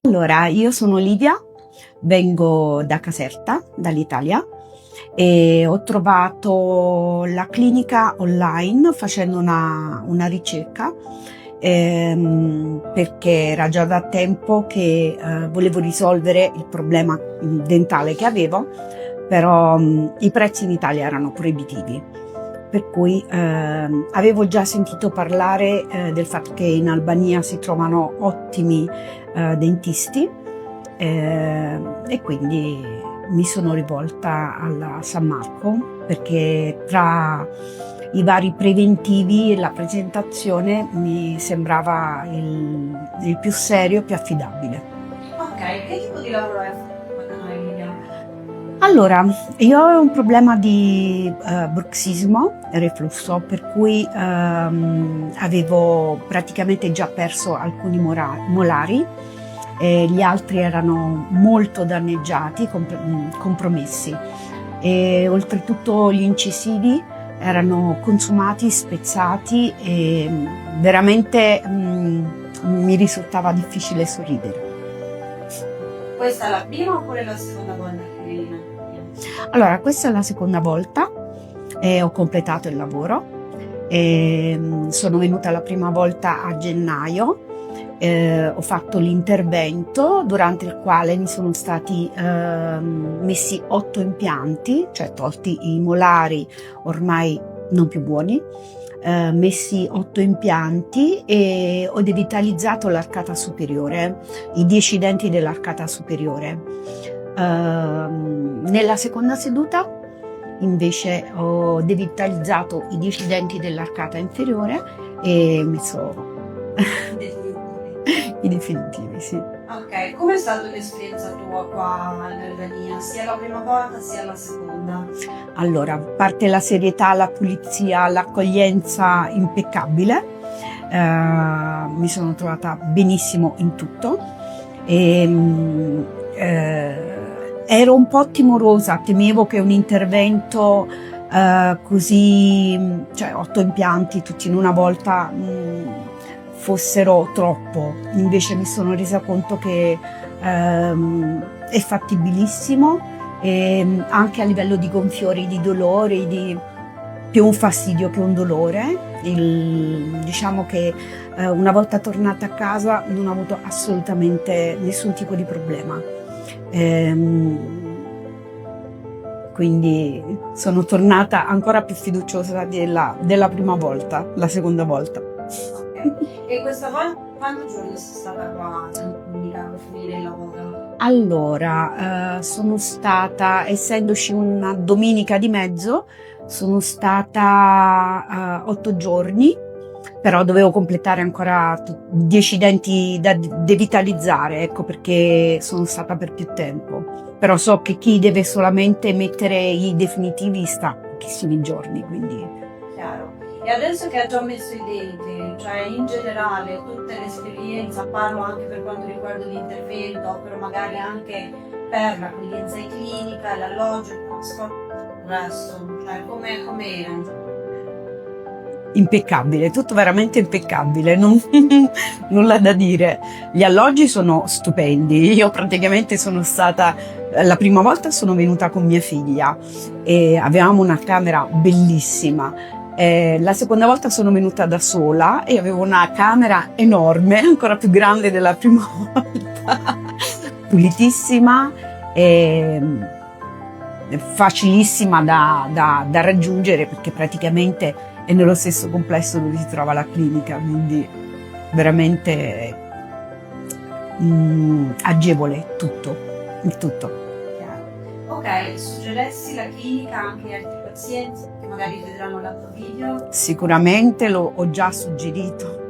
Allora, io sono Livia, vengo da Caserta, dall'Italia, e ho trovato la clinica online facendo una ricerca perché era già da tempo che volevo risolvere il problema dentale che avevo, però i prezzi in Italia erano proibitivi. Per cui avevo già sentito parlare del fatto che in Albania si trovano ottimi dentisti e quindi mi sono rivolta alla San Marco perché tra i vari preventivi e la presentazione mi sembrava il più serio, più affidabile. Ok, che tipo di lavoro hai fatto quando eri in India? Allora, io ho un problema di bruxismo, reflusso, per cui avevo praticamente già perso alcuni molari, e gli altri erano molto danneggiati, compromessi, e oltretutto gli incisivi erano consumati, spezzati e veramente mi risultava difficile sorridere. Questa è la prima oppure la seconda volta che vieni in India? Allora, questa è la seconda volta e ho completato il lavoro. Sono venuta la prima volta a gennaio, ho fatto l'intervento durante il quale mi sono stati messi 8 impianti, cioè tolti i molari ormai non più buoni, messi 8 impianti e ho devitalizzato l'arcata superiore, i 10 denti dell'arcata superiore. Nella seconda seduta invece ho devitalizzato i 10 denti dell'arcata inferiore e messo i definitivi, sì. Ok, com'è stata l'esperienza tua qua in Albania? Sia la prima volta sia la seconda? Allora, a parte la serietà, la pulizia, l'accoglienza impeccabile, mi sono trovata benissimo in tutto e ero un po' timorosa, temevo che un intervento così, cioè 8 impianti tutti in una volta, fossero troppo. Invece mi sono resa conto che è fattibilissimo e anche a livello di gonfiori, di dolori, più un fastidio che un dolore. Diciamo che una volta tornata a casa non ho avuto assolutamente nessun tipo di problema. Quindi sono tornata ancora più fiduciosa della prima volta, la seconda volta. E questa volta quanti giorni sei stata qua in clinica per finire il lavoro? Allora, sono stata, essendoci una domenica di mezzo, sono stata 8 giorni, però dovevo completare ancora 10 denti da devitalizzare, ecco perché sono stata per più tempo. Però so che chi deve solamente mettere i definitivi sta pochissimi giorni, quindi... Chiaro. E adesso che hai già messo i denti, cioè in generale tutta l'esperienza, parlo anche per quanto riguarda l'intervento, però magari anche per l'accoglienza in clinica, l'alloggio, il trasporto, il resto, cioè com'era? Impeccabile, tutto veramente impeccabile, nulla da dire. Gli alloggi sono stupendi. Io praticamente sono stata, la prima volta sono venuta con mia figlia e avevamo una camera bellissima. La seconda volta sono venuta da sola e avevo una camera enorme, ancora più grande della prima volta, pulitissima e facilissima da raggiungere perché praticamente è nello stesso complesso dove si trova la clinica, quindi veramente agevole tutto, il tutto. Ok, suggerissi la clinica anche agli altri pazienti che magari vedranno l'altro video? Sicuramente lo ho già suggerito.